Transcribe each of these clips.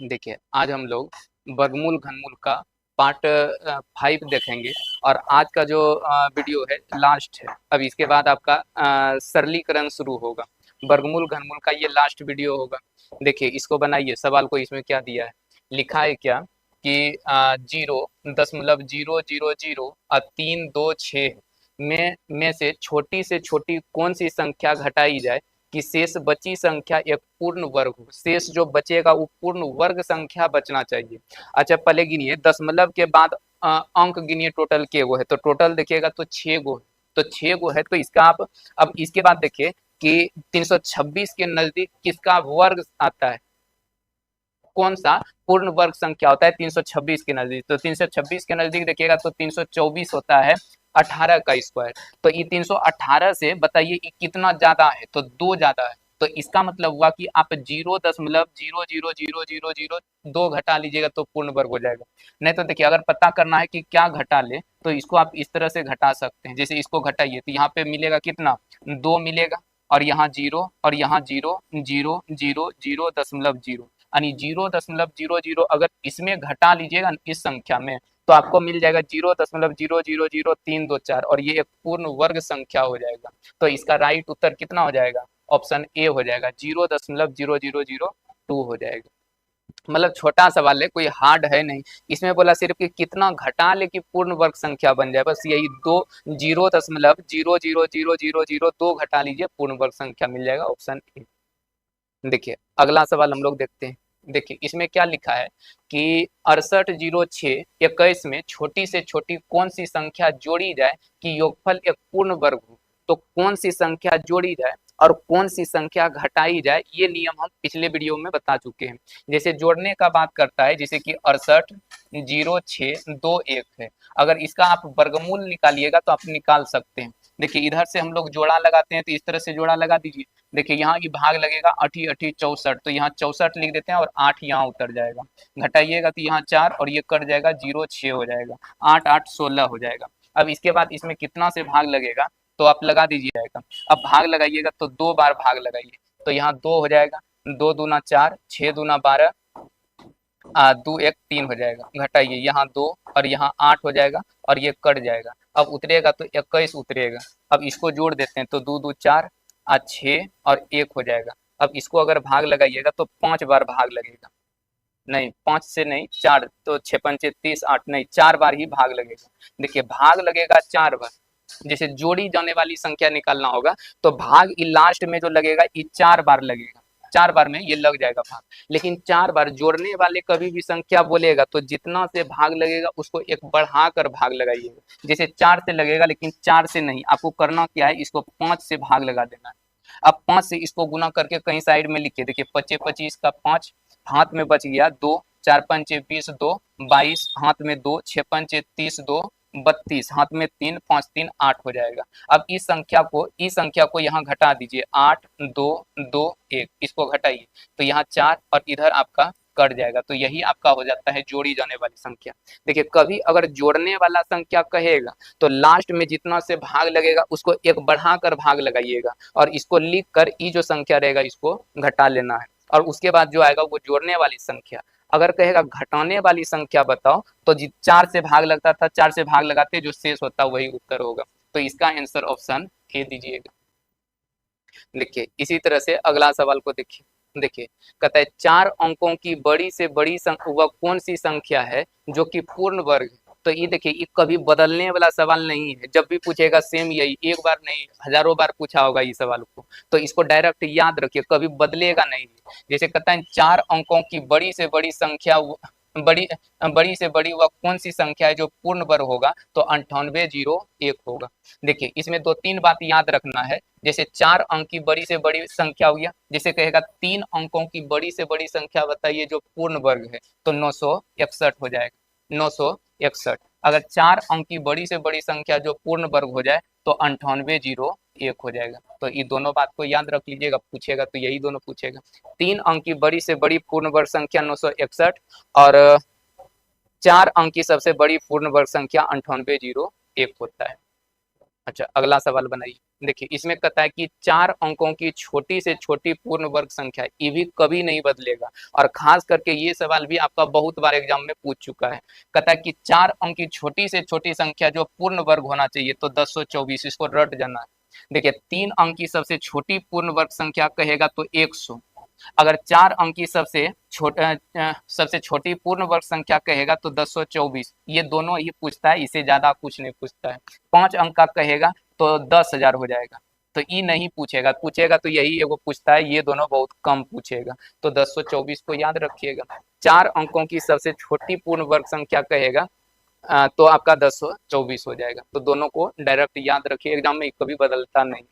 देखिए, आज हम लोग वर्गमूल घनमूल का पार्ट 5 देखेंगे और आज का जो वीडियो है लास्ट है। अब इसके बाद आपका सरलीकरण शुरू होगा। वर्गमूल घनमूल का ये लास्ट वीडियो होगा। देखिए, इसको बनाइए। सवाल को इसमें क्या दिया है, लिखा है क्या कि 0.000 और 326 में से छोटी कौन सी संख्या घटाई जाए कि शेष बची संख्या एक पूर्ण वर्ग हो। शेष जो बचेगा वो पूर्ण वर्ग संख्या बचना चाहिए। अच्छा, पहले गिनिए, दशमलव के बाद अंक गिनिए टोटल के गो है, तो टोटल देखिएगा तो 6 गो है। तो 6 गो है तो इसका आप अब इसके बाद देखिए कि 326 के नजदीक किसका वर्ग आता है, कौन सा पूर्ण वर्ग संख्या होता है 326 के नजदीक। तो 326 के नजदीक देखिएगा तो 324 होता है 18 का स्क्वायर। तो ये 318 से बताइए ये कितना ज्यादा है, तो 2 ज्यादा है। तो इसका मतलब हुआ कि आप 0.00000 2 घटा लीजिएगा तो पूर्ण वर्ग हो जाएगा। नहीं तो देखिए, अगर पता करना है कि क्या घटा ले तो इसको आप इस तरह से घटा सकते हैं। जैसे इसको घटाइए तो यहाँ पे मिलेगा कितना, 2 मिलेगा, और यहाँ 0 और यहाँ 0.000 यानी 0.00 अगर इसमें घटा लीजिएगा इस संख्या में तो आपको मिल जाएगा 0.0000324 और ये एक पूर्ण वर्ग संख्या हो जाएगा। तो इसका राइट उत्तर कितना हो जाएगा, ऑप्शन ए हो जाएगा, 0.0002 हो जाएगा। मतलब छोटा सवाल है, कोई हार्ड है नहीं। इसमें बोला सिर्फ कि कितना घटा ले कि पूर्ण वर्ग संख्या बन जाए, बस यही दो, 0.00002 घटा लीजिए पूर्ण वर्ग संख्या मिल जाएगा, ऑप्शन ए। देखिए, अगला सवाल हम लोग देखते हैं। देखिए, इसमें क्या लिखा है कि 680621 में छोटी से छोटी कौन सी संख्या जोड़ी जाए कि योगफल एक पूर्ण वर्ग हो। तो कौन सी संख्या जोड़ी जाए और कौन सी संख्या घटाई जाए, ये नियम हम पिछले वीडियो में बता चुके हैं। जैसे जोड़ने का बात करता है, जैसे कि 680621 है, अगर इसका आप वर्गमूल निकालिएगा तो आप निकाल सकते हैं। देखिए, इधर से हम लोग जोड़ा लगाते हैं तो इस तरह से जोड़ा लगा दीजिए। देखिए, यहाँ की भाग लगेगा 8 8 64, तो यहाँ 64 लिख देते हैं और 8 यहाँ उतर जाएगा। घटाइएगा तो यहाँ 4 और ये कट जाएगा, 0 6 हो जाएगा, 8 8 16 हो जाएगा। अब इसके बाद इसमें कितना से भाग लगेगा तो आप लगा दीजिएगा। अब भाग लगाइएगा तो 2 बार भाग लगाइए, तो यहाँ 2 हो जाएगा, 2 दूना 4, 6 दूना 12, 2 1 3 हो जाएगा। घटाइए, यहाँ 2 और यहाँ 8 हो जाएगा और ये कट जाएगा। अब उतरेगा तो 21 उतरेगा। अब इसको जोड़ देते हैं तो 2 2 4 6 और 1 हो जाएगा। अब इसको अगर भाग लगाइएगा तो 5 बार भाग लगेगा, नहीं 5 से नहीं 4, तो 6 पंचे 30 8, नहीं 4 बार ही भाग लगेगा। देखिए, भाग लगेगा 4 बार। जैसे जोड़ी जाने वाली संख्या निकालना होगा तो भाग लास्ट में जो लगेगा ये 4 बार लगेगा, 4 बार में ये लग जाएगा भाग। लेकिन 4 बार जोड़ने वाले कभी भी संख्या बोलेगा तो जितना से भाग लगेगा उसको एक बढ़ा कर भाग लगाइएगा। जैसे 4 से लगेगा लेकिन 4 से नहीं, आपको करना क्या है, इसको 5 से भाग लगा देना है। अब 5 से इसको गुना करके कहीं साइड में लिखिए। देखिए, 25 25 का 5 हाथ में बच गया 2, 4 पंचे 20 2 22, हाथ में 2, 6 पंचे 30 2 32, हाथ में 3, 5 3 8 हो जाएगा। अब इस संख्या को यहाँ घटा दीजिए, 8 2 2 1, इसको घटाइए तो यहाँ 4 और इधर आपका कट जाएगा। तो यही आपका हो जाता है जोड़ी जाने वाली संख्या। देखिए, कभी अगर जोड़ने वाला संख्या कहेगा तो लास्ट में जितना से भाग लगेगा उसको एक बढ़ा कर भाग लगाइएगा और इसको लिख कर ये जो संख्या रहेगा इसको घटा लेना है, और उसके बाद जो आएगा वो जोड़ने वाली संख्या। अगर कहेगा घटाने वाली संख्या बताओ तो 4 से भाग लगता था, 4 से भाग लगाते जो शेष होता वही उत्तर होगा। तो इसका आंसर ऑप्शन ए दीजिएगा। देखिए, इसी तरह से अगला सवाल को देखिए। देखिए, कहता है 4 अंकों की बड़ी से बड़ी वह कौन सी संख्या है जो कि पूर्ण वर्ग है। तो ये देखिए, ये कभी बदलने वाला सवाल नहीं है, जब भी पूछेगा सेम यही, एक बार नहीं हजारों बार पूछा होगा इस सवाल को, तो इसको डायरेक्ट याद रखिए, कभी बदलेगा नहीं। जैसे कहता है 4 अंकों की बड़ी से बड़ी संख्या, बड़ी बड़ी से बड़ी वह कौन सी संख्या है जो पूर्ण वर्ग होगा, तो 9801 होगा। देखिए, इसमें 2 3 बात याद रखना है। जैसे 4 अंक की बड़ी से बड़ी संख्या हो गया, जैसे कहेगा 3 अंकों की बड़ी से बड़ी संख्या बताइए जो पूर्ण वर्ग है, तो 961 हो जाएगा, 961। अगर 4 अंक की बड़ी से बड़ी संख्या जो पूर्ण वर्ग हो जाए तो 9801 हो जाएगा। तो ये दोनों बात को याद रख लीजिएगा, पूछेगा तो यही दोनों पूछेगा। 3 अंक की बड़ी से बड़ी पूर्ण वर्ग संख्या 961 और 4 अंक की सबसे बड़ी पूर्ण वर्ग संख्या 9801 होता है। अच्छा, अगला सवाल बनाइए। देखिए इसमें कहता है कि 4 अंकों की छोटी से छोटी पूर्ण वर्ग संख्या, ये भी कभी नहीं बदलेगा। और खास करके ये सवाल भी आपका बहुत बार एग्जाम में पूछ चुका है। कहता है कि 4 अंक की छोटी से छोटी संख्या जो पूर्ण वर्ग होना चाहिए, तो 1024, इसको रट जाना है। देखिए 3 अंक की सबसे छोटी पूर्ण वर्ग संख्या कहेगा तो 100। अगर 4 अंक की सबसे छोटी पूर्ण वर्ग संख्या कहेगा तो 1024। ये दोनों ही पूछता है, इससे ज्यादा कुछ नहीं पूछता है। 5 अंक का कहेगा तो 10,000 हो जाएगा। तो ये नहीं पूछेगा, पूछेगा तो यही एगो पूछता है, ये दोनों बहुत कम पूछेगा। तो 1024 को याद रखिएगा। 4 अंकों की सबसे छोटी पूर्ण वर्ग संख्या कहेगा तो आपका 1024 हो जाएगा। तो दोनों को डायरेक्ट याद रखिए, एग्जाम में कभी बदलता नहीं।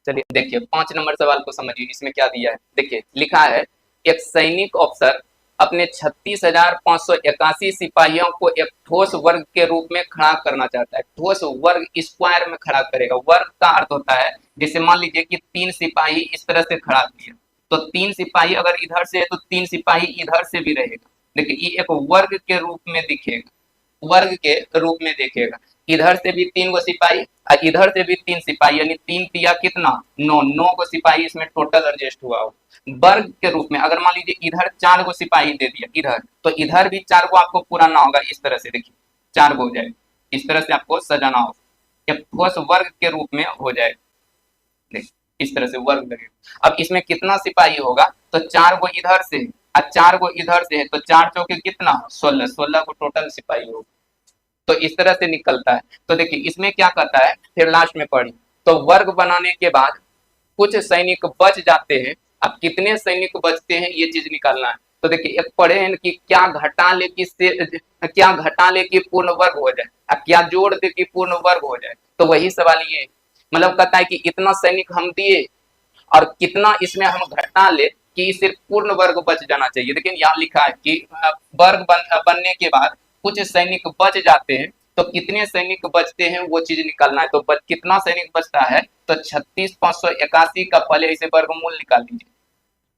चलिए देखिए 5 नंबर सवाल को समझिए, इसमें क्या दिया है। देखिए लिखा है, एक सैनिक अफसर अपने 36,581 सिपाहियों को एक ठोस वर्ग के रूप में खड़ा करना चाहता है। ठोस वर्ग स्क्वायर में खड़ा करेगा। वर्ग का अर्थ होता है, जैसे मान लीजिए कि 3 सिपाही इस तरह से खड़ा किया, तो 3 सिपाही अगर इधर से है तो 3 सिपाही इधर से भी रहेगा। देखिए ये एक वर्ग के रूप में दिखेगा, वर्ग के रूप में देखेगा। इधर से भी 3 गो सिपाही और इधर से भी 3 सिपाही, यानी 3 तिया कितना 9, 9 गो सिपाही इसमें टोटल एडजस्ट हुआ हो। वर्ग के रूप में अगर मान लीजिए इधर 4 गो सिपाही दे दिया इधर, तो इधर भी 4 गो आपको पुराना होगा। इस तरह से देखिए 4 गो हो जाए, इस तरह से आपको सजाना होगा। एक ठोस वर्ग के रूप में हो जाए, देखिए इस तरह से वर्ग लगेगा। अब इसमें कितना सिपाही होगा, तो 4 गो इधर से और 4 गो इधर से है, तो 4 चौके कितना 16, 16 को टोटल सिपाही होगा। तो इस तरह से निकलता है। तो देखिए इसमें क्या कहता है, फिर लास्ट में पढ़ी, तो वर्ग बनाने के बाद कुछ सैनिक बच जाते हैं। अब कितने सैनिक बचते हैं ये चीज निकालना है। तो देखिए एक पढ़े हैं कि क्या घटा ले कि पूर्ण वर्ग हो जाए, अब क्या जोड़ दे कि पूर्ण वर्ग हो जाए। तो वही सवाल ये, मतलब कहता है कि इतना सैनिक हम दिए और कितना इसमें हम घटा ले कि सिर्फ पूर्ण वर्ग बच जाना चाहिए। लेकिन यहाँ लिखा है कि वर्ग बनने के बाद कुछ सैनिक बच जाते हैं, तो कितने सैनिक बचते हैं वो चीज निकालना है। तो कितना सैनिक बचता है, तो 36,581 का पहले इसे वर्गमूल निकाल लीजिए,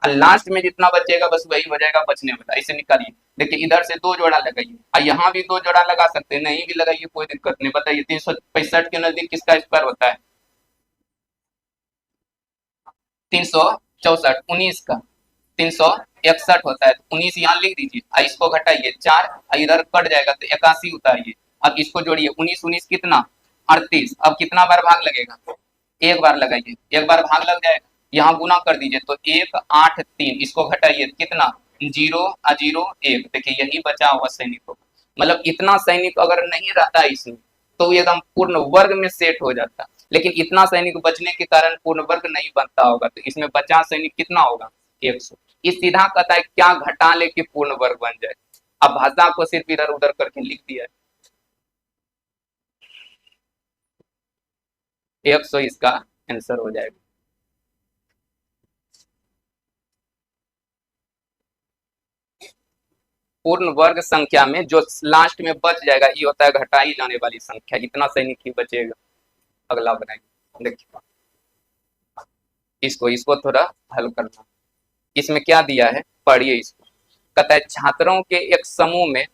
और लास्ट में जितना बचेगा बस वही हो जाएगा बचने वाला। इसे निकालिए। देखिए इधर से 2 जोड़ा लगाइए और यहाँ भी 2 जोड़ा लगा सकते हैं, नहीं भी लगाइए कोई दिक्कत नहीं। बताइए 365 के नजदीक किसका स्क्वायर होता है, 364, 19 का 361 होता है। 19 यहाँ लिख दीजिए, इसको घटाइए 4, इधर कट जाएगा तो 81 उतारिए। अब इसको जोड़िए, 19 19 कितना 38। अब कितना बार भाग लगेगा, एक बार लगाइए, एक बार भाग लग जाएगा। यहाँ गुना कर दीजिए तो 1 8 3, इसको घटाइए कितना 0 0 1। देखिए यही बचा हुआ सैनिक होगा। मतलब इतना सैनिक अगर नहीं रहता इसमें तो एकदम पूर्ण वर्ग में सेट हो जाता। लेकिन इतना सैनिक बचने के कारण पूर्ण वर्ग नहीं बनता होगा। तो इसमें बचा सैनिक कितना होगा 100। इस सीधा कहता है क्या घटा ले कि पूर्ण वर्ग बन जाए। अब भाषा को सिर्फ इधर उधर करके लिख दिया है। 100 इसका आंसर हो जाएगा। पूर्ण वर्ग संख्या में जो लास्ट में बच जाएगा ये होता है घटाई जाने वाली संख्या। इतना सैनिक ही बचेगा। अगला बनाएंगे, देखिए इसको इसको थोड़ा हल करना। इसमें क्या दिया है पढ़िए इसको। कहता है छात्रों के एक समूह में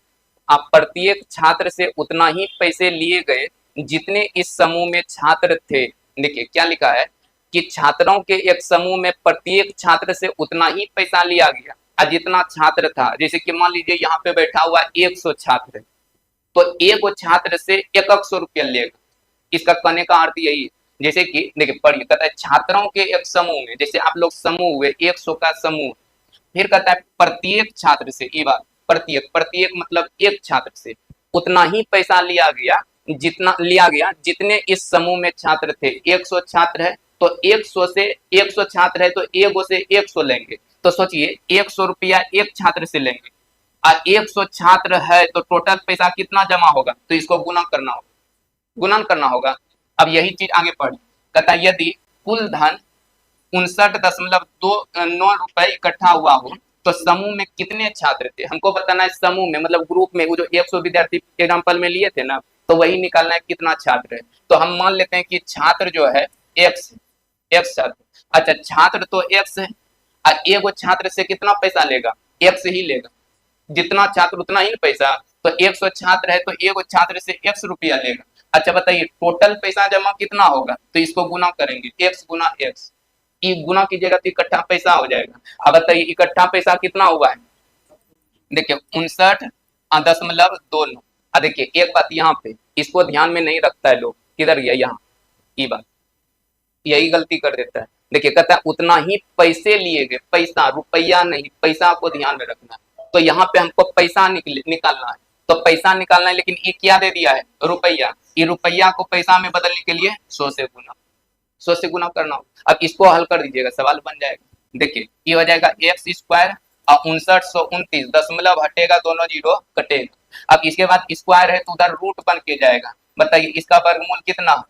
आप प्रत्येक छात्र से उतना ही पैसे लिए गए जितने इस समूह में छात्र थे। देखिए क्या लिखा है कि छात्रों के एक समूह में प्रत्येक छात्र से उतना ही पैसा लिया गया और जितना छात्र था। जैसे कि मान लीजिए यहाँ पे बैठा हुआ 100 छात्र, तो एक छात्र से 100 रुपया लेगा। इसका कहने का अर्थ यही है, जैसे कि देखिए पढ़िए, कहता है छात्रों के एक समूह में, जैसे आप लोग समूह हुए 100 का समूह, फिर कहता है प्रत्येक छात्र से, ये बात प्रत्येक प्रत्येक मतलब एक छात्र से उतना ही पैसा लिया गया जितने इस समूह में छात्र थे। 100 छात्र है तो 100 से 100 छात्र है तो एगो से 100 लेंगे। तो सोचिए 100 रुपया एक छात्र से लेंगे और 100 छात्र है तो टोटल पैसा कितना जमा होगा, तो इसको गुणन करना होगा। अब यही चीज आगे पढ़ी। कहता है यदि कुल धन 59.29 रुपए इकट्ठा हुआ हो तो समूह में कितने छात्र थे। हमको बताना है समूह में, मतलब ग्रुप में। वो जो 100 विद्यार्थी एग्जाम्पल में लिए थे ना, तो वही निकालना है कितना छात्र है। तो हम मान लेते हैं कि छात्र जो है x छात्र। अच्छा छात्र तो x है और एगो छात्र से कितना पैसा लेगा, x ही लेगा। जितना छात्र उतना ही पैसा। तो 100 छात्र है तो एगो छात्र से x रुपया लेगा अच्छा बताइए टोटल पैसा जमा कितना होगा, तो इसको गुना करेंगे x गुना x, ये गुना कीजिएगा तो इकट्ठा पैसा हो जाएगा। अब बताइए इकट्ठा पैसा कितना हुआ है, देखिए 59.29। देखिए एक बात यहाँ पे इसको ध्यान में नहीं रखता है लोग, किधर गया यहाँ, ये बात यही गलती कर देता है। देखिए कहता है उतना ही पैसे लिए गए, पैसा रुपया नहीं, पैसा को ध्यान में रखना है। तो यहाँ पे हमको पैसा निकालना है, तो पैसा निकालना है, लेकिन ये क्या दे दिया है, रुपया। ये रुपया को पैसा में बदलने के लिए 100 से गुना, 100 से गुना करना हो। अब इसको हल कर दीजिएगा, सवाल बन जाएगा। देखिए ये हो जाएगा एक्स स्क्वायर और 5929, दशमलव हटेगा, दोनों जीरो कटेगा। अब इसके बाद स्क्वायर है तो उधर रूट बन के जाएगा। बताइए इसका वर्गमूल कितना,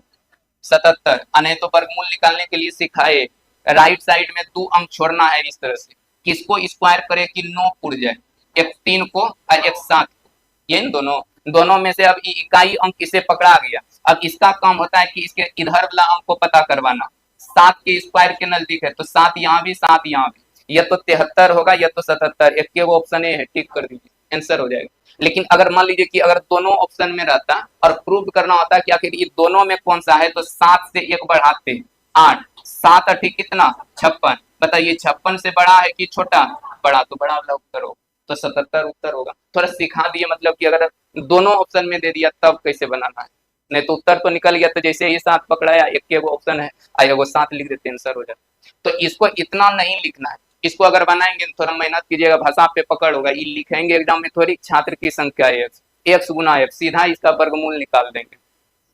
77। नहीं तो वर्गमूल निकालने के लिए सिखाए राइट साइड में 2 अंक छोड़ना है इस तरह से, किसको स्क्वायर करे कि 9 उड़ जाए, एक 3 को और एक 7 को, ये दोनों दोनों में से अब इकाई अंक इसे पकड़ा गया। अब इसका काम होता है कि इसके इधर वाला अंक को पता करवाना, 7 के स्क्वायर के नजदीक है तो 7 यहाँ भी 7 यहाँ भी, या तो 73 होगा या तो 77, एक के वो ऑप्शन है, टिक कर दीजिए आंसर हो जाएगा। लेकिन अगर मान लीजिए कि अगर दोनों ऑप्शन में रहता और प्रूव करना होता कि आखिर ये दोनों में कौन सा है, तो 7 से 1 बढ़ाते 8, 7 8 कितना 56। बताइए 56 से बड़ा है कि छोटा, बड़ा, तो बड़ा वाला उत्तर हो, तो 77 उत्तर होगा। थोड़ा सिखा दिए, मतलब कि अगर दोनों ऑप्शन में दे दिया तब कैसे बनाना है, नहीं तो उत्तर तो निकल गया। तो जैसे ये 7 पकड़ाया, एक के वो ऑप्शन है आया वो 7 लिख देते आंसर हो जाता। तो इसको इतना नहीं लिखना है, इसको अगर बनाएंगे तो थोड़ा मेहनत कीजिएगा, भाषा पे पकड़ होगा। ये लिखेंगे एग्जाम में थोड़ी छात्र की संख्या एक्स, एक्स गुना एक्स, सीधा इसका वर्गमूल निकाल देंगे,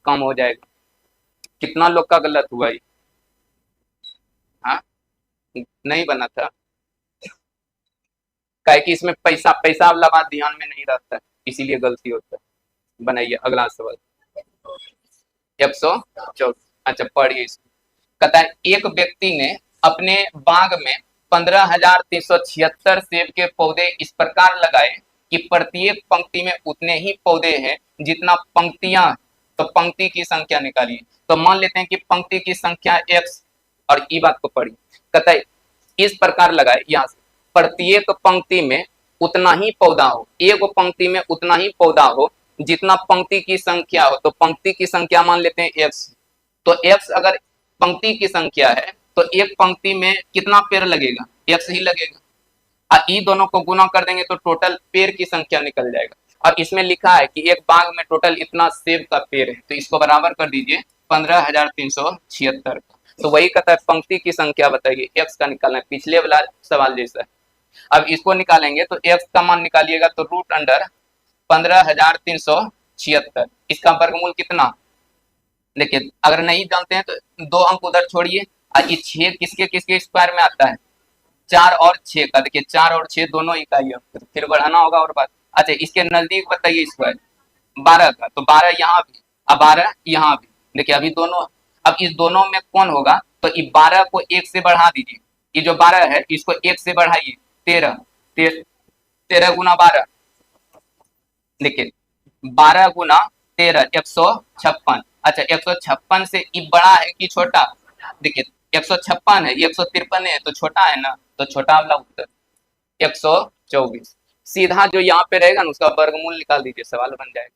कम हो जाएगा। कितना लोग का गलत हुआ ये, हाँ नहीं बना था, काहे कि इसमें पैसा पैसा वाला बात ध्यान में नहीं रहता है, इसीलिए गलती होता है। बनाइए अगला सवाल 114। अच्छा पढ़िए इसको। कहता है एक व्यक्ति ने अपने बाग में 15,376 सेब के पौधे इस प्रकार लगाए कि प्रत्येक पंक्ति में उतने ही पौधे हैं जितना पंक्तियां, तो पंक्ति की संख्या निकालिए। तो मान लेते हैं कि पंक्ति की संख्या x, और ई बात को पढ़िए। कहता है इस प्रकार लगाए, यहाँ से प्रत्येक पंक्ति में उतना ही पौधा हो, एक पंक्ति में उतना ही पौधा हो जितना पंक्ति की संख्या हो। तो पंक्ति की संख्या मान लेते हैं x, तो x अगर पंक्ति की संख्या है तो एक पंक्ति में कितना पेड़ लगेगा, x ही लगेगा। और ई दोनों को गुना कर देंगे तो टोटल पेड़ की संख्या निकल जाएगा। और इसमें लिखा है कि एक बाग में टोटल इतना सेब का पेड़ है, तो इसको बराबर कर दीजिए 15,376 का। तो वही कहता है पंक्ति की संख्या बताइए, x का निकालना है, पिछले वाला सवाल जैसा है। अब इसको निकालेंगे तो x का मान निकालिएगा तो रूट अंडर 15,376, इसका वर्गमूल कितना। देखिए अगर नहीं जानते हैं तो 2 अंक उधर छोड़िए, और ये 6 किसके किसके स्क्वायर में आता है, 4 और 6 का। देखिए 4 और 6 दोनों इकाई, फिर बढ़ाना होगा और बात। अच्छा इसके नजदीक बताइए स्क्वायर 12 का, तो 12 यहाँ भी और 12 यहाँ भी। देखिए अभी दोनों, अब इस दोनों में कौन होगा, तो ये 12 को 1 से बढ़ा दीजिए, ये जो 12 है इसको 1 से बढ़ाइए, 13, 13 गुना 12, देखिए 12 गुना 13 156। अच्छा 156 से ये बड़ा है कि छोटा, देखिए 156 है, 153 है तो छोटा है ना, तो छोटा वाला उत्तर 124। सीधा जो यहाँ पे रहेगा ना उसका वर्गमूल निकाल दीजिए, सवाल बन जाएगा।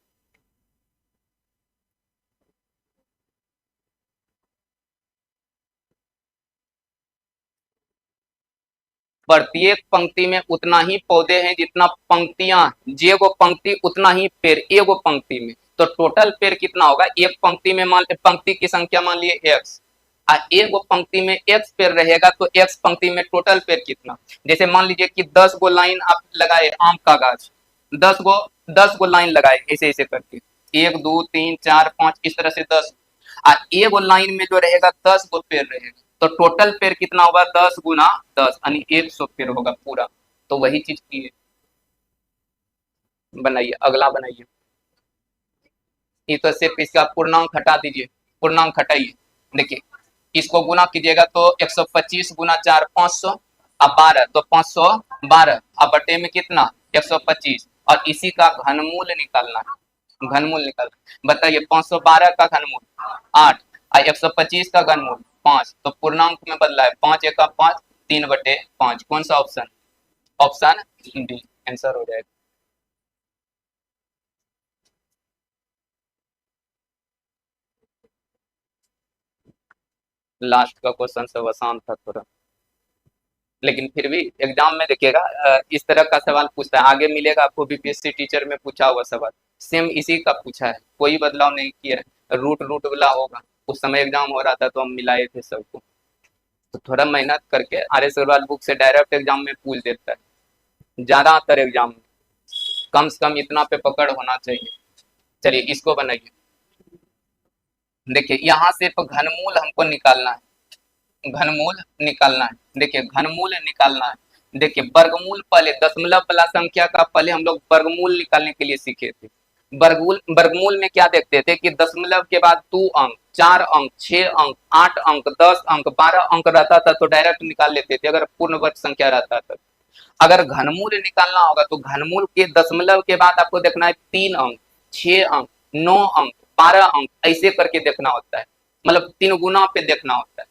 प्रत्येक पंक्ति में उतना ही पौधे हैं जितना पंक्तियां, जे को पंक्ति उतना ही पेड़ एगो पंक्ति में, तो टोटल पेड़ कितना होगा, एक पंक्ति में मान पंक्ति की संख्या मान लिए x, एक पंक्ति में x पेड़ रहेगा तो x पंक्ति में टोटल पेड़ कितना। जैसे मान लीजिए कि 10 गो लाइन आप लगाए आम का गाछ, 10 गो लाइन लगाए ऐसे ऐसे करके, 1 2 3 4 5 इस तरह से 10, एक लाइन में जो रहेगा 10 गो पेड़ रहेगा, तो टोटल पेड़ कितना होगा 10 गुना 10 यानी 100 पेड़ होगा पूरा। तो वही चीज की है। बनाइए अगला बनाइए। ये तो सिर्फ इसका पूर्णांक हटा दीजिए, पूर्णांक हटाइए। देखिए इसको गुना कीजिएगा तो 125 गुना 4 500 अब 12, तो 512 अब बटे में कितना 125, और इसी का घनमूल निकालना है, घनमूल निकालना। बताइए 512 का घनमूल 8 और 125 का घनमूल 5, तो पूर्णांक में बदला है 5 1 5, 3/5। कौन सा ऑप्शन, ऑप्शन डी आंसर हो जाएगा। लास्ट का क्वेश्चन सब आसान था थोड़ा, लेकिन फिर भी एग्जाम में देखिएगा इस तरह का सवाल पूछता है, आगे मिलेगा आपको बीपीएससी टीचर में पूछा हुआ सवाल, सेम इसी का पूछा है, कोई बदलाव नहीं किया है, रूट रूट वाला होगा। उस समय एग्जाम हो रहा था तो हम मिलाए थे सबको, तो थोड़ा मेहनत करके आर एस अग्रवाल बुक से डायरेक्ट एग्जाम में पूछ देता है ज्यादातर एग्जाम में, कम से कम इतना पे पकड़ होना चाहिए। चलिए इसको बनाइए, देखिए यहाँ सिर्फ घनमूल हमको निकालना है, घनमूल निकालना है, देखिए घनमूल निकालना है। देखिए वर्गमूल पहले दशमलव वाला संख्या का पहले हम लोग वर्गमूल निकालने के लिए सीखे थे। वर्गमूल में क्या देखते थे कि दशमलव के बाद 2 अंक, 4 अंक, 6 अंक, 8 अंक, 10 अंक, 12 अंक रहता था तो डायरेक्ट निकाल लेते थे अगर पूर्ण वर्ग संख्या रहता था। अगर घनमूल निकालना होगा तो घनमूल के दशमलव के बाद आपको देखना है 3 अंक, 6 अंक, 9 अंक, 12 अंक, ऐसे करके देखना होता है, मतलब 3 गुना पे देखना होता है।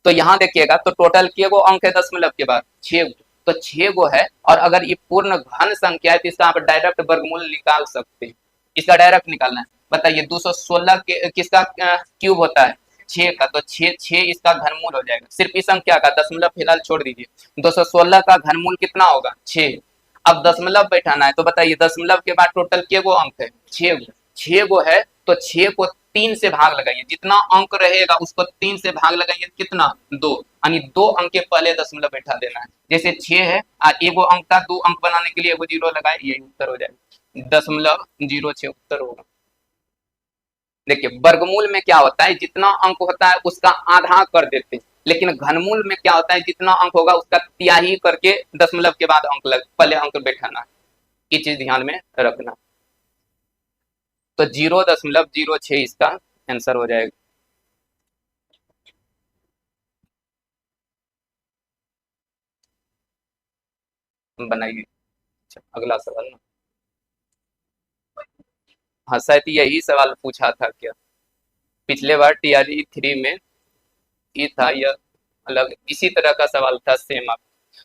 तो यहाँ देखिएगा तो टोटल के गो अंक है दशमलव के बाद 6 गो, तो 6 गो है, और अगर ये पूर्ण घन संख्या है तो इसका आप डायरेक्ट वर्गमूल निकाल सकते हैं, इसका डायरेक्ट निकालना है। बताइए 216 के किसका क्यूब होता है? 6 का, तो 6 इसका घनमूल हो जाएगा। सिर्फ इस संख्या का दशमलव फिलहाल छोड़ दीजिए, 216 का घनमूल कितना होगा? 6। अब दशमलव बैठाना है तो बताइए दशमलव के बाद टोटल के गो अंक है? 6 गो, 6 गो है तो 6 को 3 से भाग लगाइए, जितना अंक रहेगा उसको 3 से भाग लगाइए, कितना? 2, यानी 2 अंक के पहले दशमलव बैठा देना है। जैसे 6 है और एगो अंक का 2 अंक बनाने के लिए एगो जीरो लगाए, यही उत्तर हो जाएगा, 0.06 उत्तर होगा। देखिए वर्गमूल में क्या होता है, जितना अंक होता है उसका आधा कर देते हैं, लेकिन घनमूल में क्या होता है, जितना अंक होगा उसका तिहाई करके दशमलव के बाद अंक पहले अंक बैठाना है, ये चीज ध्यान में रखना। तो 0.06 इसका आंसर हो जाएगा। बनाइए अगला सवाल ना। हाँ शायद यही सवाल पूछा था क्या पिछले बार टीआरई 3 में, ये था यह अलग इसी तरह का सवाल था सेम आप।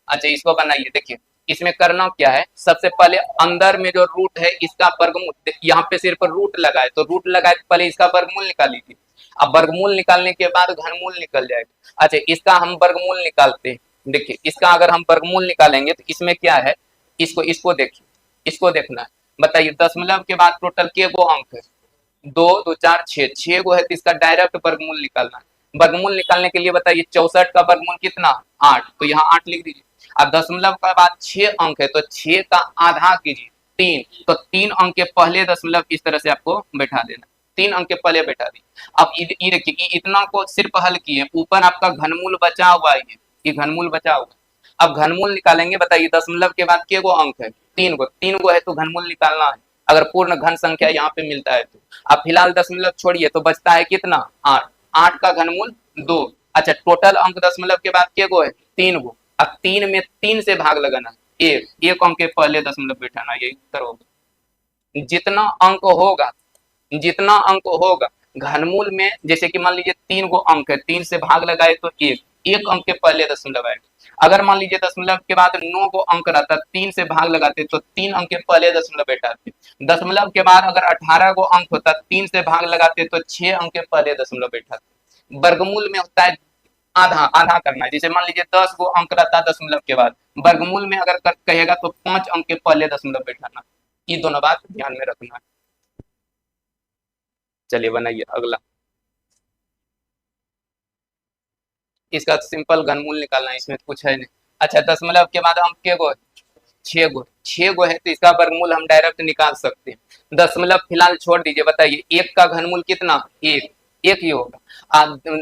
अच्छा इसको बनाइए, देखिए इसमें करना क्या है, सबसे पहले अंदर में जो रूट है इसका वर्गमूल, यहाँ पे सिर्फ रूट लगाए तो रूट लगाए तो पहले इसका वर्गमूल निकाल लीजिए, अब वर्गमूल निकालने के बाद घनमूल निकल जाएगा। अच्छा इसका हम वर्गमूल निकालते हैं, देखिए इसका अगर हम वर्गमूल निकालेंगे तो इसमें क्या है, इसको देखिए, इसको देखना है। बताइए दशमलव के बाद टोटल के गो अंक है? 2 2 4 6, 6 गो है तो इसका डायरेक्ट वर्गमूल निकालना है। वर्गमूल निकालने के लिए बताइए 64 का वर्गमूल कितना? 8, तो यहाँ 8 लिख दीजिए। अब दशमलव का बाद 6 अंक है तो 6 का आधा कीजिए 3, तो 3 अंक के पहले दशमलव इस तरह से आपको बैठा देना, 3 अंक के पहले बैठा दी। अब ये देखिए इतना को सिर्फ हल किए, ऊपर आपका घनमूल बचा हुआ है, ये घनमूल बचा हुआ। अब घनमूल निकालेंगे, बताइए दशमलव के बाद के गो अंक है? 3 गो, 3 गो है तो घनमूल निकालना है, अगर पूर्ण घन संख्या यहाँ पे मिलता है तो। अब फिलहाल दशमलव छोड़िए तो बचता है कितना? 8, 8 का घनमूल 2। अच्छा टोटल अंक दशमलव के बाद के गो है? 3 गो। अब 3 में 3 से भाग लगाना, एक अंक के पहले दशमलव बैठाना, यही उत्तर होगा। जितना अंक होगा, जितना अंक होगा घनमूल में, जैसे कि मान लीजिए 3 गो अंक है, 3 से भाग लगाए तो एक अंक के पहले दशमलव आएगा। अगर मान लीजिए दशमलव के बाद 9 गो अंक रहता, 3 से भाग लगाते तो 3 अंक के पहले दशमलव बैठाते। दशमलव के बाद अगर 18 गो अंक होता, 3 से भाग लगाते तो 6 अंक के पहले दशमलव बैठाते। वर्गमूल में होता है आधा आधा करना है, जैसे मान लीजिए 10 गो अंक रहता है दशमलव के बाद, वर्गमूल में अगर कहेगा तो 5 अंक के पहले दशमलव बैठाना, ये दोनों बात ध्यान में रखना है। चलिए बनाइए अगला, इसका सिंपल घनमूल निकालना है, इसमें कुछ है नहीं। अच्छा दशमलव के बाद अंक के गो? 6 गो, 6 गो है तो इसका वर्गमूल हम डायरेक्ट निकाल सकते हैं। दशमलव फिलहाल छोड़ दीजिए, बताइए 1 का घनमूल कितना? 1, 1 ही होगा।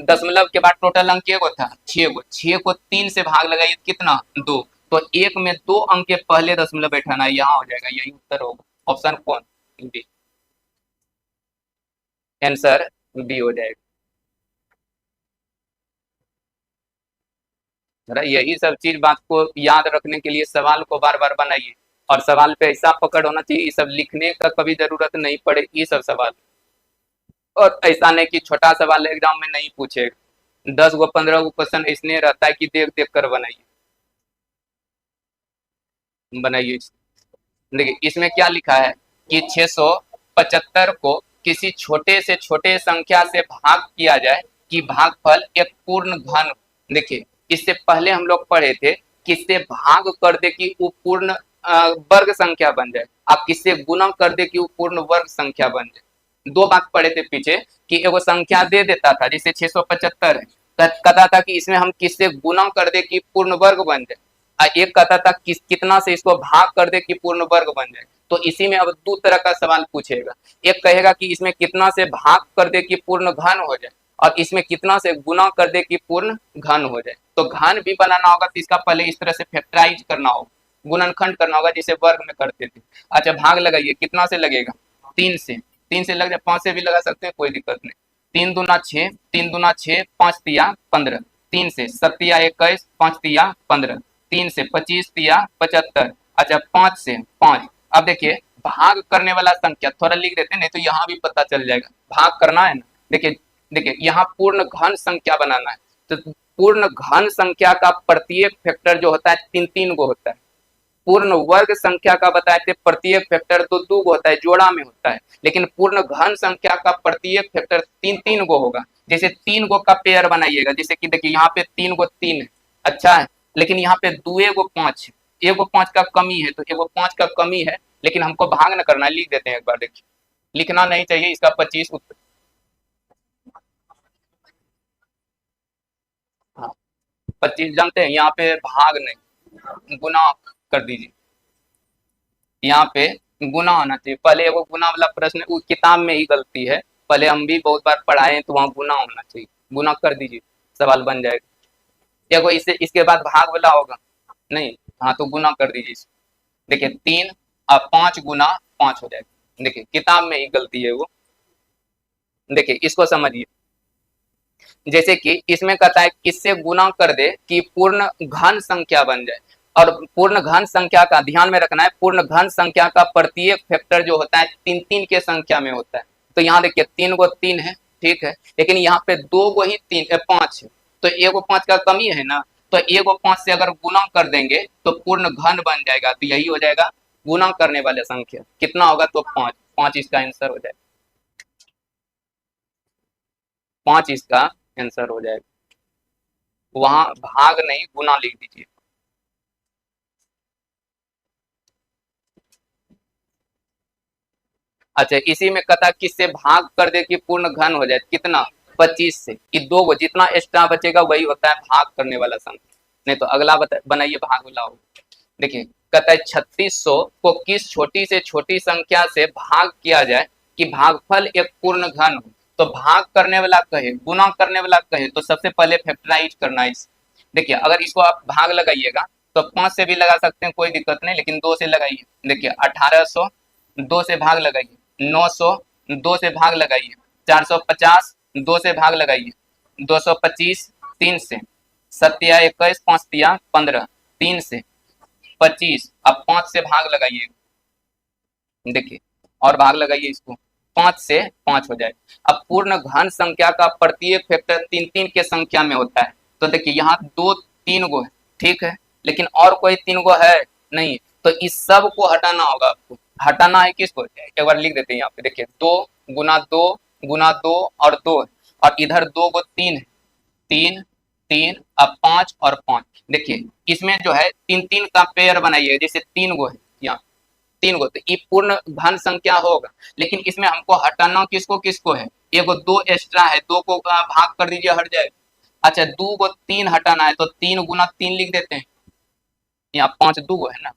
दशमलव के बाद टोटल अंक के गो था? 6 गो, 6 को 3 से भाग लगाइए कितना? 2, तो 1 में 2 अंक के पहले दशमलव बैठाना, यहाँ हो जाएगा, यही उत्तर होगा। ऑप्शन कौन? बी, आंसर बी हो जाएगा। यही सब चीज बात को याद रखने के लिए सवाल को बार बार बनाइए, और सवाल पे ऐसा पकड़ होना चाहिए, ये सब लिखने का कभी जरूरत नहीं पड़े, ये सब सवाल। और ऐसा नहीं कि छोटा सवाल एग्जाम में नहीं पूछेगा, 10 गो 15 गो क्वेश्चन इसलिए रहता है कि देख देख कर बनाइए। बनाइए देखिए इसमें क्या लिखा है कि 675 को किसी छोटे से छोटे संख्या से भाग किया जाए कि भागफल एक पूर्ण घन, देखिए इससे पहले हम लोग पढ़े थे किससे भाग कर दे कि वो पूर्ण वर्ग संख्या बन जाए, आप किससे गुना कर दे कि वो पूर्ण वर्ग संख्या बन जाए। दो बात पढ़े थे पीछे कि एगो संख्या दे देता था जैसे 675 है, कहता था कि इसमें हम किससे गुना कर दे कि पूर्ण वर्ग बन जाए, एक कहता था कितना से इसको भाग कर दे कि पूर्ण वर्ग बन जाए। तो इसी में अब दो तरह का सवाल पूछेगा, एक कहेगा कि इसमें कितना से भाग कर दे कि पूर्ण घन हो जाए, और इसमें कितना से गुना कर दे कि पूर्ण घन हो जाए। तो घन भी बनाना होगा तो इसका पहले इस तरह से फैक्टराइज करना होगा, गुणनखंड करना होगा जिसे वर्ग में करते थे। अच्छा भाग लगाइए, कितना से लगेगा, 3 से, 3 से लग जाए, 5 से भी लगा सकते हैं कोई दिक्कत नहीं। 3 दूना 6, 3 दूना 6, 5 तिया 15, 3 से 7 तिया 21, 5 तिया 15, 3 से 25 तिया 75, अच्छा 5 से 5। अब देखिए भाग करने वाला संख्या थोड़ा लिख देते हैं, नहीं तो यहाँ भी पता चल जाएगा, भाग करना है ना। देखिए देखिए यहाँ पूर्ण घन संख्या बनाना है, तो पूर्ण घन संख्या का प्रत्येक फैक्टर जो होता है 3-3 गो होता है। पूर्ण वर्ग संख्या का बताए थे प्रत्येक फैक्टर तो 2 गो होता है, जोड़ा में होता है, लेकिन पूर्ण घन संख्या का प्रत्येक फैक्टर 3-3 गो होगा। जैसे 3 गो का पेयर बनाइएगा, जैसे कि देखिए यहाँ पे 3 गो 3 है, अच्छा है, लेकिन यहाँ पे 2 गो 5 है, 1 गो 5 का कमी है, तो 1 गो 5 का कमी है, लेकिन हमको भाग न करना है, लिख देते हैं एक बार, देखिए लिखना नहीं चाहिए, इसका 25 उत्तर, हाँ 25 जानते हैं, यहाँ पे भाग नहीं गुना कर दीजिए, यहाँ पे गुना होना चाहिए, पहले वो गुना वाला प्रश्न उस किताब में ही गलती है, पहले हम भी बहुत बार पढ़ाए हैं तो वहाँ गुना होना चाहिए, गुना कर दीजिए सवाल बन जाएगा। देखो इससे इसके बाद भाग वाला होगा नहीं, हाँ तो गुना कर दीजिए, देखिए 3 और 5 गुना 5 हो जाएगा, देखिए किताब में ही गलती है वो। देखिए इसको समझिए, जैसे कि इसमें कहता है किससे गुना कर दे कि पूर्ण घन संख्या बन जाए, और पूर्ण घन संख्या का ध्यान में रखना है, पूर्ण घन संख्या का प्रत्येक फैक्टर जो होता है 3-3 के संख्या में होता है। तो यहाँ देखिए 3 गो 3 है, ठीक है, लेकिन यहाँ पे 2 गो ही 5 है, तो 1 गो 5 का कमी है ना, तो 1 गो 5 से अगर गुना कर देंगे तो पूर्ण घन बन जाएगा, तो यही हो जाएगा गुना करने वाले संख्या कितना होगा, तो 5, 5 इसका आंसर हो जाएगा, 5 इसका आंसर हो जाएगा, वहां भाग नहीं गुना लिख दीजिए। अच्छा इसी में कथा किससे भाग कर दे कि पूर्ण घन हो जाए, कितना, 25 से, कि 2 गो जितना एक्स्ट्रा बचेगा वही होता है भाग करने वाला संख्या। नहीं तो अगला बनाइए भाग वाला हो, देखिए कहता है 3600 को किस छोटी से छोटी संख्या से भाग किया जाए कि भागफल एक पूर्ण घन हो। तो भाग करने वाला कहे, गुना करने वाला कहे, तो सबसे पहले फैक्टराइज करना है। देखिए अगर इसको आप भाग लगाइएगा तो 5 से भी लगा सकते हैं कोई दिक्कत नहीं, लेकिन 2 से लगाइए, देखिए 1800 2 से भाग लगाइए, 900 2 से भाग लगाइए, 450 2 से भाग लगाइए, 225 3 से, 7 या 21 5 या 15 3 से, 25 अब 5 से भाग लगाइए, देखिए और भाग लगाइए इसको, 5 से 5 हो जाए। अब पूर्ण घन संख्या का प्रत्येक फैक्टर 3-3 के संख्या में होता है, तो देखिए यहाँ 2-3 गो है, ठीक है, लेकिन और कोई 3 गो है नहीं, तो इस सब को हटाना होगा आपको, हटाना है किसको, एक बार लिख देते हैं यहाँ पे, देखिए 2 गुना 2 गुना 2 और 2, और इधर 2 गो 3 है, 3 3 अब 5 और 5, देखिए इसमें जो है 3-3 का पेयर बनाइए, जैसे 3 गो है यहाँ, 3 गो, तो ये पूर्ण घन संख्या होगा, लेकिन इसमें हमको हटाना किसको किसको है, एगो 2 एक्स्ट्रा है, 2 को भाग कर दीजिए हट जाएगा। अच्छा 2 को 3 हटाना है, तो 3 गुना 3 लिख देते हैं, यहाँ 5 2 गो है ना,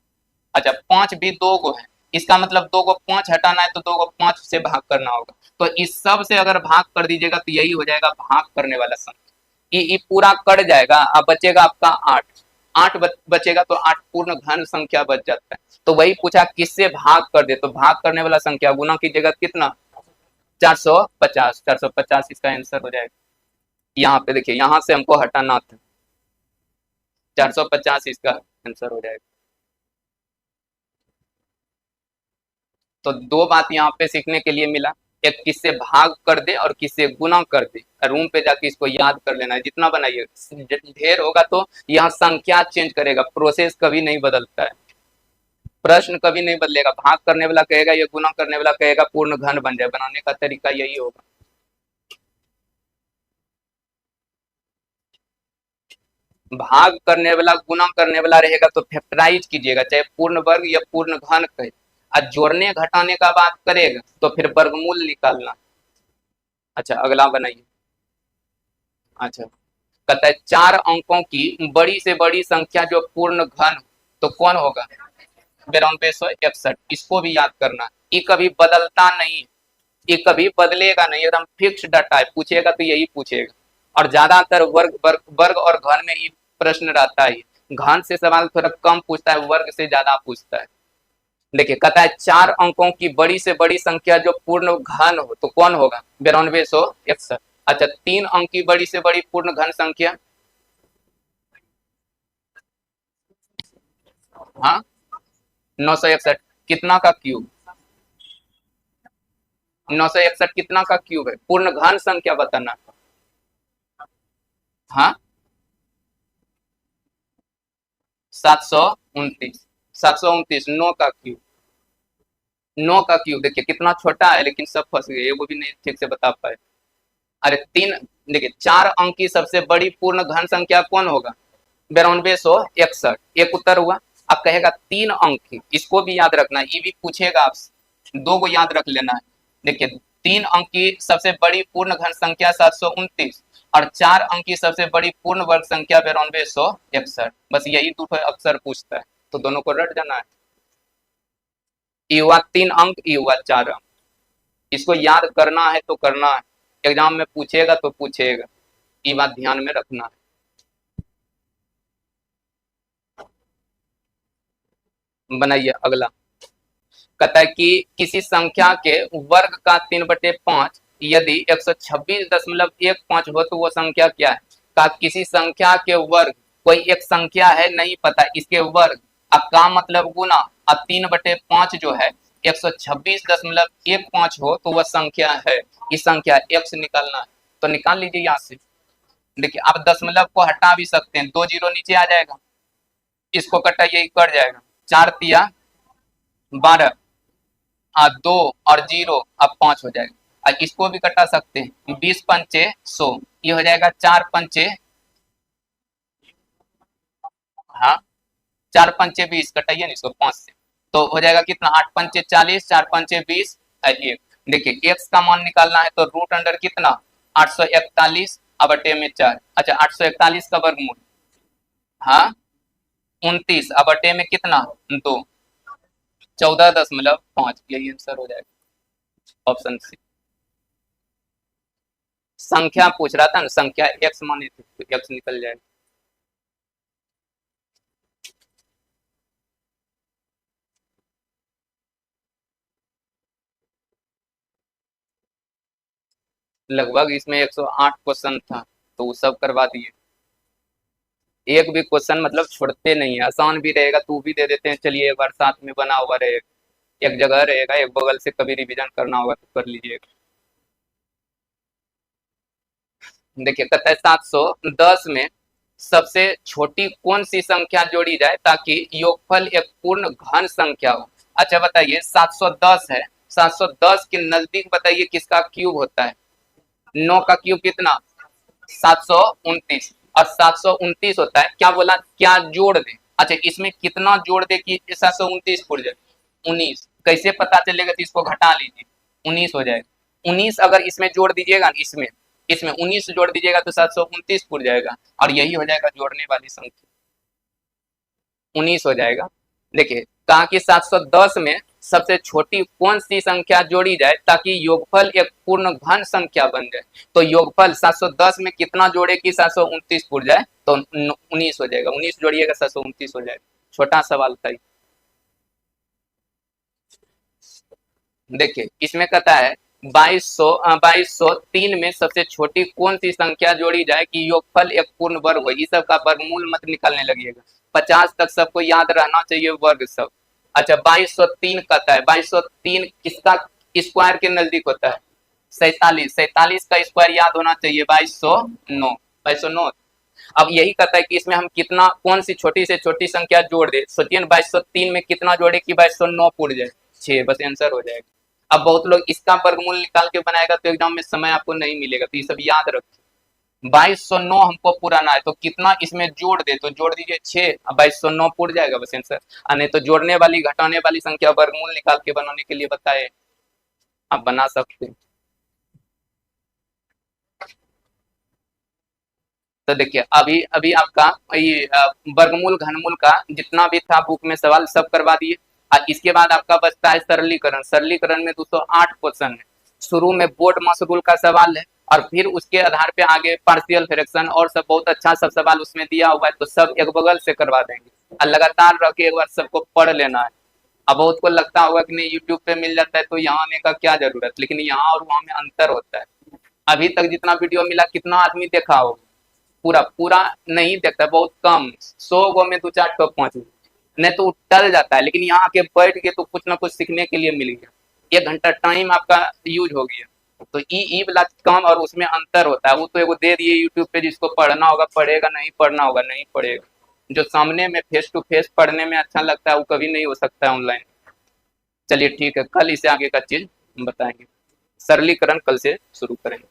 अच्छा 5 भी 2 गो है, इसका मतलब 2 को 5 हटाना है, तो 2 को 5 से भाग करना होगा, तो इस सब से अगर भाग कर दीजिएगा तो यही हो जाएगा भाग करने वाला संख्या, ये पूरा कट जाएगा, अब बचेगा आपका 8, 8 बचेगा, तो 8 पूर्ण घन संख्या बच जाता है। तो वही पूछा किससे भाग कर दे, तो भाग करने वाला संख्या गुना कीजिएगा कितना, 450, 450 इसका आंसर हो जाएगा। यहाँ पे देखिए यहाँ से हमको हटाना था, 450 इसका आंसर हो जाएगा। तो दो बात यहाँ पे सीखने के लिए मिला, एक किससे भाग कर दे और किससे गुना कर दे, रूम पे जाके इसको याद कर लेना है, जितना बनाइए, ढेर होगा तो यहाँ संख्या चेंज करेगा, प्रोसेस कभी नहीं बदलता है, प्रश्न कभी नहीं बदलेगा, भाग करने वाला कहेगा ये गुना करने वाला कहेगा पूर्ण घन बन जाए, बनाने का तरीका यही होगा। भाग करने वाला गुना करने वाला रहेगा तो फैक्टराइज कीजिएगा, चाहे पूर्ण वर्ग या पूर्ण घन कहे। और जोड़ने घटाने का बात करेगा तो फिर वर्गमूल निकालना। अच्छा अगला बनाइए। अच्छा कहता है 4 अंकों की बड़ी से बड़ी संख्या जो पूर्ण घन हो, तो कौन होगा? 9261। इसको भी याद करना, ये कभी बदलता नहीं, ये कभी बदलेगा नहीं, एकदम फिक्स डाटा है, पूछेगा तो यही पूछेगा। और ज्यादातर वर्ग वर्ग वर्ग और घन में ये प्रश्न रहता है। घन से सवाल थोड़ा कम पूछता है, वर्ग से ज्यादा पूछता है। देखिए कहता है 4 अंकों की बड़ी से बड़ी संख्या जो पूर्ण घन हो, तो कौन होगा? 9261। अच्छा 3 अंक की बड़ी से बड़ी पूर्ण घन संख्या, हाँ 961। कितना का क्यूब? 961 कितना का क्यूब है? पूर्ण घन संख्या बताना। हाँ 729। 729 9 का क्यूब। 9 का क्यूब देखिए कितना छोटा है, लेकिन सब फंस गए, वो भी नहीं ठीक से बता पाए। अरे तीन, देखिए 4 अंक की सबसे बड़ी पूर्ण घन संख्या कौन होगा? 9261। एक उत्तर हुआ। अब कहेगा 3 अंक की, इसको भी याद रखना, ये भी पूछेगा आपसे, दो को याद रख लेना है। देखिए 3 अंक की सबसे बड़ी पूर्ण घन संख्या 729, और 4 अंक की सबसे बड़ी पूर्ण वर्ग संख्या 9261। बस यही दो अक्सर पूछता है, तो दोनों को रट जाना है। ये हुआ 3 अंक, ये हुआ 4 अंक। इसको याद करना है तो करना है, एग्जाम में पूछेगा तो पूछेगा, ये बात ध्यान में रखना है। बनाइए अगला। कहता है कि किसी संख्या के वर्ग का 3/5 यदि 126.15 हो तो वो संख्या क्या है? का किसी संख्या के वर्ग, कोई एक संख्या है नहीं पता, इसके वर्ग अब का मतलब गुना, अब 3/5 जो है 126.15 हो तो वह संख्या है। इस संख्या x निकालना है, तो निकाल लीजिए यहाँ से। देखिए आप दशमलव को हटा भी सकते हैं, 2 जीरो नीचे आ जाएगा, इसको कटाइए कर जाएगा। 4 तिया 12, 2 और 0 अब 5 हो जाएगा। और इसको भी कटा सकते हैं, 20 पंचे 100, ये हो जाएगा 4 पंचे, हाँ 4 पंचे 20, कटाइए ना इसको 5 से, तो हो जाएगा कितना? 8 पंचे 40, 4 पंचे 20 और 1। देखिए एक्स का मान निकालना है तो रूट अंडर कितना? 841 अब बटे में 4। अच्छा 841 का वर्गमूल, हाँ 29 अब बटे में कितना? 2। 14.5, यही आंसर हो जाएगा, ऑप्शन सी। संख्या पूछ रहा था ना, संख्या एक्स माने थे तो एक्स निकल जाएगा। लगभग इसमें 108 क्वेश्चन था, तो वो सब करवा दिए। एक भी क्वेश्चन मतलब छोड़ते नहीं है, आसान भी रहेगा तो भी दे देते हैं, चलिए एक बार साथ में बना हुआ रहेगा, एक जगह रहेगा, एक बगल से कभी रिवीजन करना होगा तो कर लीजिएगा। देखिए कहता है 710 में सबसे छोटी कौन सी संख्या जोड़ी जाए ताकि योगफल एक पूर्ण घन संख्या हो? अच्छा बताइए 710 है, 710 के नजदीक बताइए किसका क्यूब होता है? 9 का क्यूब कितना? 729। और 729 होता है, क्या बोला, क्या जोड़ दे? अच्छा इसमें कितना जोड़ दे कि 729 पुर जाए? 19। कैसे पता चलेगा? तो इसको घटा लीजिए, 19 हो जाएगा। 19 अगर इसमें जोड़ दीजिएगा, इसमें इसमें 19 जोड़ दीजिएगा तो 729 पुर जाएगा, और यही हो जाएगा जोड़ने वाली संख्या, 19 हो जाएगा। देखिए कहा कि 710 में सबसे छोटी कौन सी संख्या जोड़ी जाए ताकि योगफल एक पूर्ण घन संख्या बन जाए? तो योगफल 710 में कितना जोड़े कि 729 पुर जाए? तो 19 हो जाएगा, 19 जोड़िएगा 729 हो जाएगा। छोटा सवाल था। देखिए इसमें कहता है 2203 में सबसे छोटी कौन सी संख्या जोड़ी जाए कि योगफल एक पूर्ण वर्ग हो? इस सब का वर्गमूल मत निकालने लगिएगा, 50 तक सबको याद रहना चाहिए वर्ग सब। अच्छा 2203 कहता है, 2203 किसका स्क्वायर के नजदीक होता है? 47। 47 का स्क्वायर याद होना चाहिए, 2209। 2209। अब यही कहता है कि इसमें हम कितना, कौन सी छोटी से छोटी संख्या जोड़ दे? सोचिए 2203 में कितना जोड़े कि 2209 पुर जाए? 6, बस आंसर हो जाएगा। अब बहुत लोग इसका वर्गमूल निकाल के बनाएगा तो एग्जाम में समय आपको नहीं मिलेगा, तो ये सब याद रखिए। 2209 हमको पुराना है, तो कितना इसमें जोड़ दे, तो जोड़ दीजिए 6, 2209 पुर जाएगा बस आंसर। नहीं तो जोड़ने वाली घटाने वाली संख्या वर्गमूल निकाल के बनाने के लिए बताए, आप बना सकते हैं। तो देखिए अभी अभी आपका ये वर्गमूल घनमूल का जितना भी था बुक में सवाल सब करवा दिए। और इसके बाद आपका बचता है सरलीकरण। सरलीकरण में 208 क्वेश्चन है। शुरू में बोर्ड मास रूल का सवाल है, और फिर उसके आधार पे आगे पार्शियल फ्रैक्शन और सब बहुत अच्छा सब सवाल उसमें दिया हुआ है, तो सब एक बगल से करवा देंगे। और लगातार रह के एक बार सबको पढ़ लेना है। अब बहुत को लगता होगा कि नहीं यूट्यूब पे मिल जाता है तो यहाँ आने का क्या जरूरत, लेकिन यहाँ और वहाँ में अंतर होता है। अभी तक जितना वीडियो मिला कितना आदमी देखा होगा? पूरा पूरा नहीं देखता, बहुत कम, 100 गो में 2-4 ठो 5 नहीं तो टल जाता है। लेकिन यहाँ आके बैठ के तो कुछ ना कुछ सीखने के लिए मिल गया, 1 घंटा टाइम आपका यूज हो गया। तो ई वाला काम और उसमें अंतर होता है। वो तो एगो दे दिए यूट्यूब पे, जिसको पढ़ना होगा पढ़ेगा, नहीं पढ़ना होगा नहीं पढ़ेगा। जो सामने में फेस टू फेस पढ़ने में अच्छा लगता है वो कभी नहीं हो सकता है ऑनलाइन। चलिए ठीक है, कल इसे आगे का चीज बताएंगे। सरलीकरण कल से शुरू करेंगे।